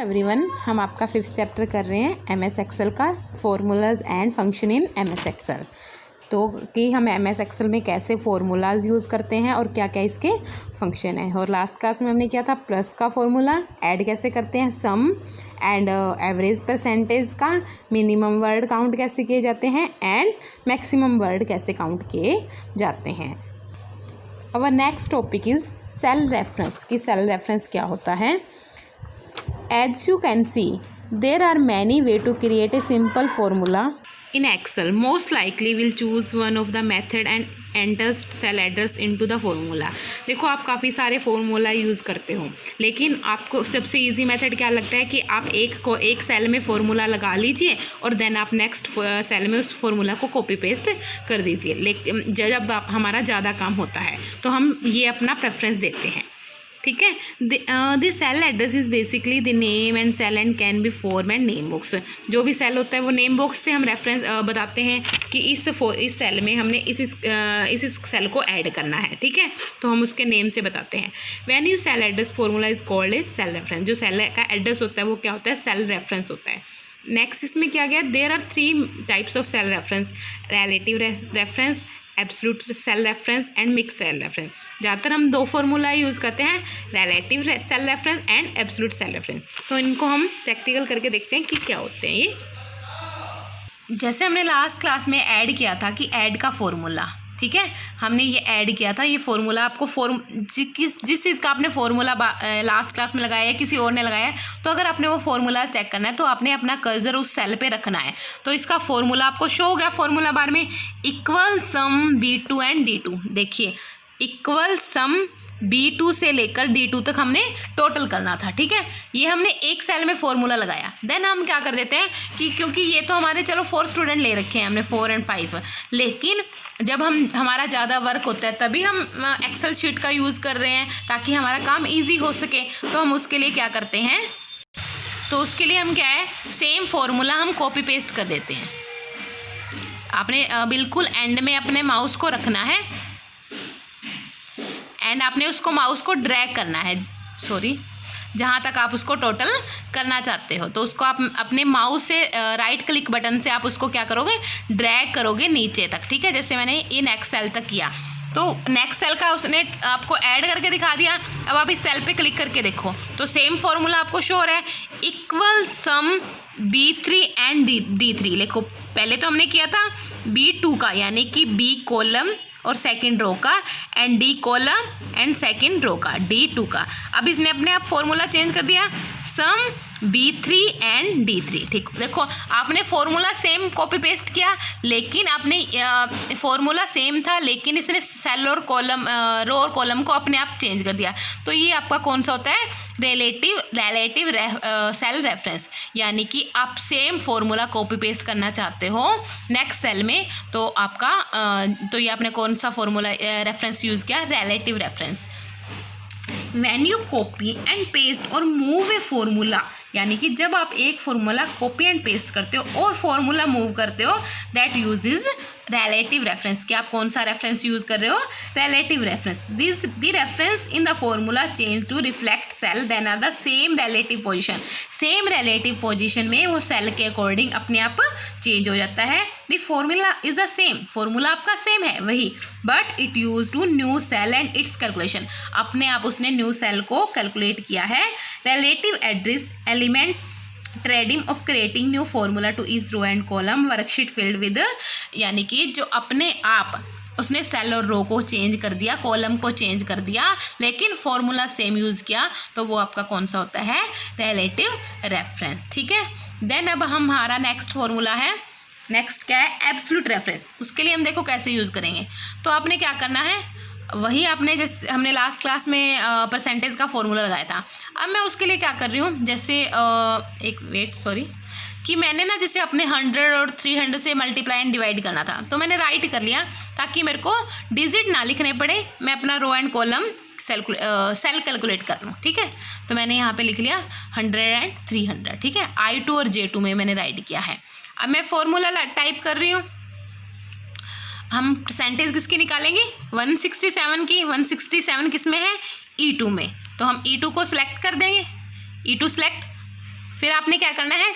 Everyone, हम आपका 5th chapter कर रहे हैं एमएस एक्सेल का formulas and function in MS Excel. तो कि हम एमएस एक्सेल में कैसे फॉर्मूलाज यूज़ करते हैं और क्या क्या इसके फंक्शन है। और लास्ट क्लास में हमने किया था प्लस का फॉर्मूला, ऐड कैसे करते हैं, सम एंड एवरेज परसेंटेज का, मिनिमम वर्ड काउंट कैसे किए जाते हैं एंड मैक्सिमम वर्ड कैसे काउंट किए जाते हैं। Our next topic is cell reference कि सेल रेफरेंस क्या होता है। As you can see, there are many ways to create a simple formula in Excel. Most likely we'll choose one of the method and enter cell address into the formula. देखो, आप काफ़ी सारे formula use करते हो, लेकिन आपको सबसे easy method क्या लगता है कि आप एक सेल में फार्मूला लगा लीजिए और देन आप नेक्स्ट सेल में उस फार्मूला को कॉपी पेस्ट कर दीजिए। लेकिन जब हमारा ज़्यादा काम होता है तो हम ये अपना प्रेफरेंस देते हैं, ठीक है। The cell address is basically the name and cell and can be form and name box. जो भी सेल होता है वो नेम बॉक्स से हम रेफरेंस बताते हैं कि इस सेल में हमने इस सेल को ऐड करना है, ठीक है, तो हम उसके नेम से बताते हैं। When you cell address formula is called as cell reference. जो सेल का एड्रेस होता है वो क्या होता है, सेल रेफरेंस होता है। नेक्स्ट इसमें क्या गया, there are 3 types of cell reference, relative reference, absolute cell reference and mix cell reference. ज़्यादातर हम 2 फार्मूला यूज़ करते हैं, relative cell reference and absolute cell reference. तो इनको हम प्रैक्टिकल करके देखते हैं कि क्या होते हैं ये। जैसे हमने लास्ट क्लास में ऐड किया था कि ऐड का फॉर्मूला, ठीक है, हमने ये ऐड किया था। ये फार्मूला आपको जिस चीज़ का आपने फार्मूला लास्ट क्लास में लगाया है, किसी और ने लगाया है, तो अगर आपने वो फार्मूला चेक करना है तो आपने अपना कर्सर उस सेल पे रखना है। तो इसका फार्मूला आपको शो हो गया फार्मूला बार में, equal some B2 and D2। देखिए, इक्वल सम B2 से लेकर D2 तक हमने टोटल करना था, ठीक है। ये हमने एक सेल में फॉर्मूला लगाया। देन हम क्या कर देते हैं कि क्योंकि ये तो हमारे चलो 4 स्टूडेंट ले रखे हैं हमने, 4 और 5, लेकिन जब हमारा ज़्यादा वर्क होता है तभी हम एक्सेल शीट का यूज़ कर रहे हैं ताकि हमारा काम ईजी हो सके। तो हम उसके लिए क्या करते हैं, तो उसके लिए हम क्या है, सेम फार्मूला हम कॉपी पेस्ट कर देते हैं। आपने बिल्कुल एंड में अपने माउस को रखना है एंड आपने उसको माउस को ड्रैग करना है, जहाँ तक आप उसको टोटल करना चाहते हो। तो उसको आप अपने माउस से राइट क्लिक बटन से आप उसको क्या करोगे, ड्रैग करोगे नीचे तक, ठीक है। जैसे मैंने ये नेक्स्ट सेल तक किया तो नेक्स्ट सेल का उसने आपको ऐड करके दिखा दिया। अब आप इस सेल पे क्लिक करके देखो तो सेम फॉर्मूला आपको शो हो रहा है, equal some B3 and D3। देखो, पहले तो हमने किया था B2 का, यानी कि B कॉलम और सेकंड रो का, and D column and second row का, D2 का। अब इसने अपने आप फॉर्मूला चेंज कर दिया, सम B3 एंड D3, ठीक। देखो, आपने फॉर्मूला सेम कॉपी पेस्ट किया, लेकिन आपने फॉर्मूला सेम था, लेकिन इसने सेल और कॉलम, रो और कॉलम को अपने आप चेंज कर दिया। तो ये आपका कौन सा होता है, रिलेटिव सेल रेफरेंस। यानी कि आप सेम फॉर्मूला कॉपी पेस्ट करना चाहते हो नेक्स्ट सेल में, तो आपका तो ये आपने कौन सा फॉर्मूला रेफरेंस यूज़ किया, relative reference. When you copy and paste और move a formula, यानी कि जब आप एक फॉर्मूला कॉपी एंड पेस्ट करते हो और फॉर्मूला मूव करते हो, दैट यूजेज रिलेटिव रेफरेंस। कि आप कौन सा रेफरेंस यूज कर रहे हो, relative reference. The reference in the formula change to reflect cell then are the same relative position. Same relative position में वो सेल के अकॉर्डिंग अपने आप चेंज हो जाता है। The formula is the same, formula आपका सेम है वही, but it use to new cell and its calculation. अपने आप उसने न्यू सेल को कैलकुलेट किया है। Relative address element trading of creating new formula to each row and column worksheet field with, यानी कि जो अपने आप उसने सेल और रो को चेंज कर दिया, कॉलम को चेंज कर दिया, लेकिन फॉर्मूला सेम यूज़ किया, तो वो आपका कौन सा होता है, रिलेटिव रेफरेंस, ठीक है। देन अब हमारा नेक्स्ट फॉर्मूला है, नेक्स्ट क्या है, एब्सोल्यूट रेफरेंस। उसके लिए हम देखो कैसे यूज़ करेंगे। तो आपने क्या करना है, वही आपने जैसे हमने लास्ट क्लास में परसेंटेज का फॉर्मूला लगाया था। अब मैं उसके लिए क्या कर रही हूँ, जैसे कि मैंने ना जैसे अपने 100 और 300 से मल्टीप्लाई एंड डिवाइड करना था, तो मैंने राइट कर लिया ताकि मेरे को डिजिट ना लिखने पड़े, मैं अपना row and column cell calculate कर लूँ, ठीक है। तो मैंने यहाँ पे लिख लिया 100 एंड 300, ठीक है। I2 और J2 में मैंने राइट किया है। अब मैं फॉर्मूला टाइप कर रही हूँ। हम परसेंटेज किसकी निकालेंगे, 167 की। 167 किस में है, E2 में। तो हम E2 को सिलेक्ट कर देंगे, E2 सेलेक्ट, फिर आपने क्या करना है,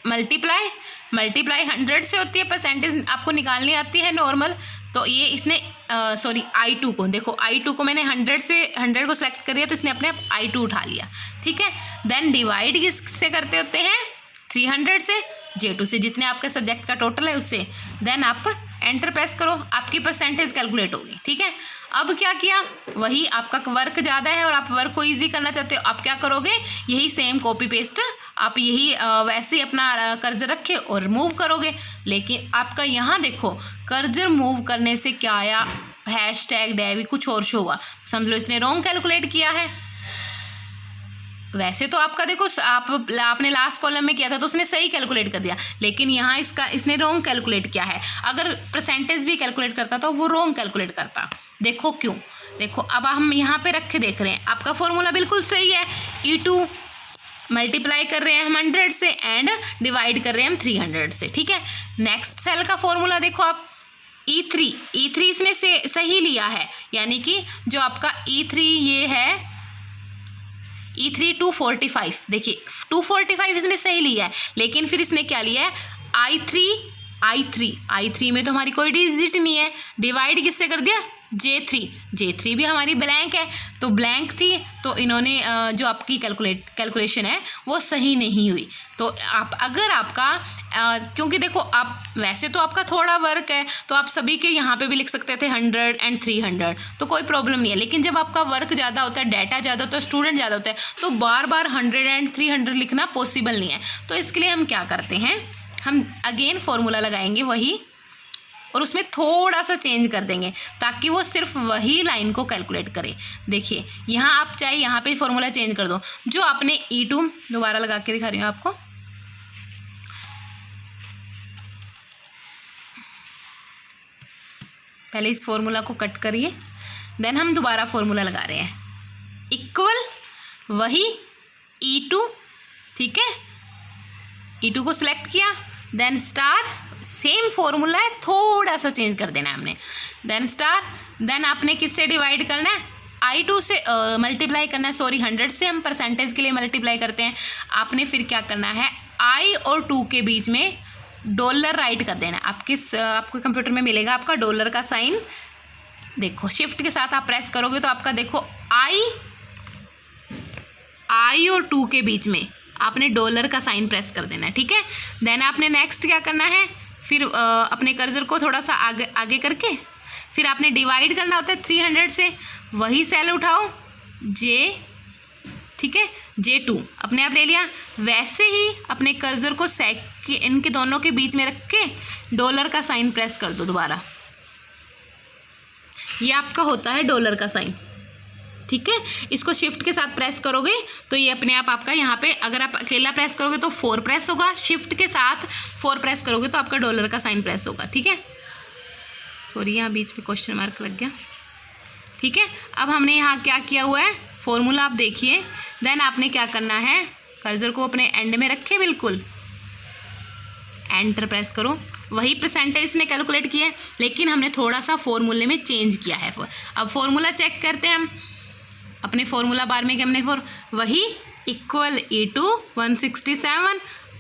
मल्टीप्लाई 100 से होती है, परसेंटेज आपको निकालनी आती है नॉर्मल। तो ये इसने सॉरी I2 को देखो, I2 को मैंने 100 को सेलेक्ट कर दिया तो इसने अपने आप I2 उठा लिया, ठीक है। देन डिवाइड किससे करते होते हैं, 300 से, J2 से, जितने आपके सब्जेक्ट का टोटल है उससे। देन आप एंटर प्रेस करो, आपकी परसेंटेज कैलकुलेट होगी, ठीक है। अब क्या किया, वही आपका वर्क ज़्यादा है और आप वर्क को ईजी करना चाहते हो, आप क्या करोगे, यही सेम कॉपी पेस्ट आप यही वैसे ही अपना कर्सर रखे और मूव करोगे। लेकिन आपका यहाँ देखो कर्सर मूव करने से क्या आया, हैशटैग डेवी कुछ और शो हुआ, समझ लो इसने रॉन्ग कैलकुलेट किया है। वैसे तो आपका देखो आपने लास्ट कॉलम में किया था तो उसने सही कैलकुलेट कर दिया, लेकिन यहाँ इसने रॉन्ग कैलकुलेट किया है। अगर परसेंटेज भी कैलकुलेट करता तो वो रॉन्ग कैलकुलेट करता। देखो क्यों, देखो अब हम यहाँ पे रख के देख रहे हैं, आपका फॉर्मूला बिल्कुल सही है। E2 मल्टीप्लाई कर रहे हैं हम 100 से एंड डिवाइड कर रहे हैं हम 300 से, ठीक है। नेक्स्ट सेल का फॉर्मूला देखो आप, E3 इसने सही लिया है, यानी कि जो आपका E3 ये है E3 245, देखिए 245 इसने सही लिया है, लेकिन फिर इसने क्या लिया है, I3 में तो हमारी कोई डिजिट नहीं है, डिवाइड किससे कर दिया, J3 भी हमारी ब्लैंक है, तो ब्लैंक थी तो इन्होंने जो आपकी कैलकुलेशन है वो सही नहीं हुई। तो आप अगर आपका क्योंकि देखो आप वैसे तो आपका थोड़ा वर्क है तो आप सभी के यहाँ पे भी लिख सकते थे 100 एंड 300, तो कोई प्रॉब्लम नहीं है। लेकिन जब आपका वर्क ज़्यादा होता है, डाटा ज़्यादा होता है, स्टूडेंट ज़्यादा होता है, तो बार बार 100 एंड 300 लिखना पॉसिबल नहीं है। तो इसके लिए हम क्या करते हैं, हम अगेन फॉर्मूला लगाएंगे वही, और उसमें थोड़ा सा चेंज कर देंगे ताकि वो सिर्फ वही लाइन को कैलकुलेट करे। देखिए यहाँ आप चाहे यहाँ पे फॉर्मूला चेंज कर दो, जो आपने E2 दोबारा लगा के दिखा रही हूँ आपको, पहले इस फॉर्मूला को कट करिए, देन हम दोबारा फॉर्मूला लगा रहे हैं, इक्वल वही E2, ठीक है। E2 को सिलेक्ट किया, देन स्टार, सेम फॉर्मूला है, थोड़ा सा चेंज कर देना है हमने, देन स्टार, देन आपने किससे डिवाइड करना है, I2 से मल्टीप्लाई करना है, सॉरी 100 से हम परसेंटेज के लिए मल्टीप्लाई करते हैं। आपने फिर क्या करना है, I और 2 के बीच में डॉलर राइट कर देना है। आपके कंप्यूटर में मिलेगा आपका डॉलर का साइन, देखो शिफ्ट के साथ आप प्रेस करोगे तो आपका देखो I और 2 के बीच में आपने डॉलर का साइन प्रेस कर देना है, ठीक है। देन आपने नेक्स्ट क्या करना है, फिर अपने कर्सर को थोड़ा सा आगे करके फिर आपने डिवाइड करना होता है 300 से, वही सेल उठाओ J, ठीक है, J2 अपने आप ले लिया। वैसे ही अपने कर्सर को इनके दोनों के बीच में रख के डॉलर का साइन प्रेस कर दो दोबारा, ये आपका होता है डॉलर का साइन, ठीक है। इसको शिफ्ट के साथ प्रेस करोगे तो ये अपने आप आपका यहाँ पे, अगर आप अकेला प्रेस करोगे तो 4 प्रेस होगा, शिफ्ट के साथ 4 प्रेस करोगे तो आपका डॉलर का साइन प्रेस होगा, ठीक है। सॉरी यहाँ बीच में क्वेश्चन मार्क लग गया, ठीक है। अब हमने यहाँ क्या किया हुआ है, फॉर्मूला आप देखिए, देन आपने क्या करना है, कर्सर को अपने एंड में रखे, बिल्कुल एंटर प्रेस करो, वही परसेंटेज ने कैलकुलेट किया है, लेकिन हमने थोड़ा सा फॉर्मूले में चेंज किया है। अब फॉर्मूला चेक करते हैं हम अपने फॉर्मूला बार में कि हमने वही इक्वल E2 167,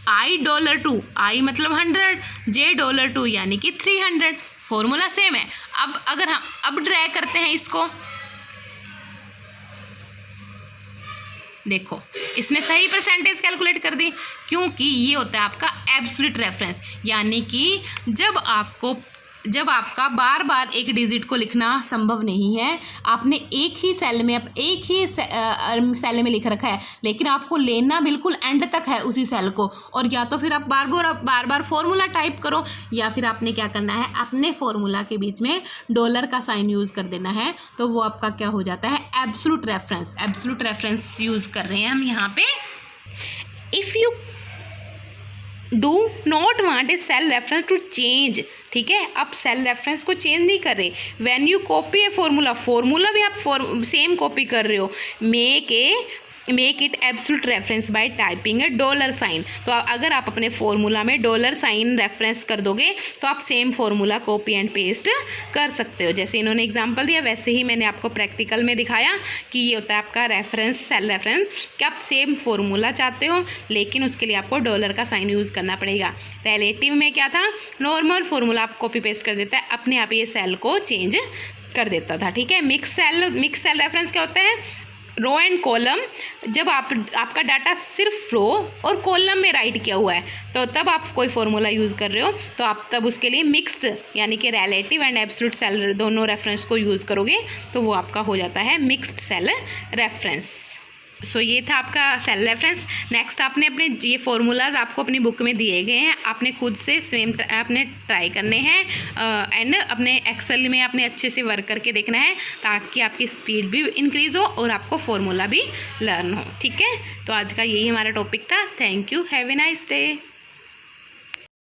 I$2, I मतलब 100, J$2 यानी कि 300, फॉर्मूला सेम है। अब अगर हम अब ड्रैग करते हैं इसको, देखो इसने सही परसेंटेज कैलकुलेट कर दी, क्योंकि ये होता है आपका एब्सोल्यूट रेफरेंस, यानी कि जब आपका बार बार एक डिजिट को लिखना संभव नहीं है, आपने एक ही सेल में लिख रखा है, लेकिन आपको लेना बिल्कुल एंड तक है उसी सेल को, और या तो फिर आप बार बार फॉर्मूला टाइप करो, या फिर आपने क्या करना है, अपने फॉर्मूला के बीच में डॉलर का साइन यूज़ कर देना है, तो वो आपका क्या हो जाता है, एब्सोल्यूट रेफरेंस यूज़ कर रहे हैं हम यहाँ पे। If you do not want a cell reference to change, ठीक है, आप सेल रेफरेंस को चेंज नहीं कर रहे, when you copy a formula भी आप सेम कॉपी कर रहे हो, make a make it absolute reference by typing $sign. तो अगर आप अपने फॉर्मूला में $साइन रेफरेंस कर दोगे तो आप same formula copy and paste कर सकते हो। जैसे इन्होंने एग्जांपल दिया वैसे ही मैंने आपको प्रैक्टिकल में दिखाया कि ये होता है आपका रेफरेंस, सेल रेफरेंस, कि आप सेम फॉर्मूला चाहते हो लेकिन उसके लिए आपको डॉलर का साइन यूज़ करना पड़ेगा। रिलेटिव में क्या था, नॉर्मल फॉर्मूला आप कॉपी पेस्ट कर देता है, अपने आप ये सेल को चेंज कर देता था। ठीक है। मिक्स सेल रेफरेंस क्या होता है, रो एंड कॉलम, जब आपका डाटा सिर्फ रो और कॉलम में राइट किया हुआ है तो तब आप कोई फॉर्मूला यूज़ कर रहे हो तो आप तब उसके लिए मिक्स्ड यानी कि रिलेटिव एंड एब्सोल्यूट सेल दोनों रेफरेंस को यूज़ करोगे तो वो आपका हो जाता है मिक्स्ड सेल रेफरेंस। सो ये था आपका सेल रेफरेंस। नेक्स्ट आपने अपने ये फॉर्मूलाज आपको अपनी बुक में दिए गए हैं, आपने खुद से सेम आपने ट्राई करने हैं एंड अपने एक्सेल में आपने अच्छे से वर्क करके देखना है ताकि आपकी स्पीड भी इंक्रीज़ हो और आपको फॉर्मूला भी लर्न हो। ठीक है। तो आज का यही हमारा टॉपिक था। Thank you, have a nice day.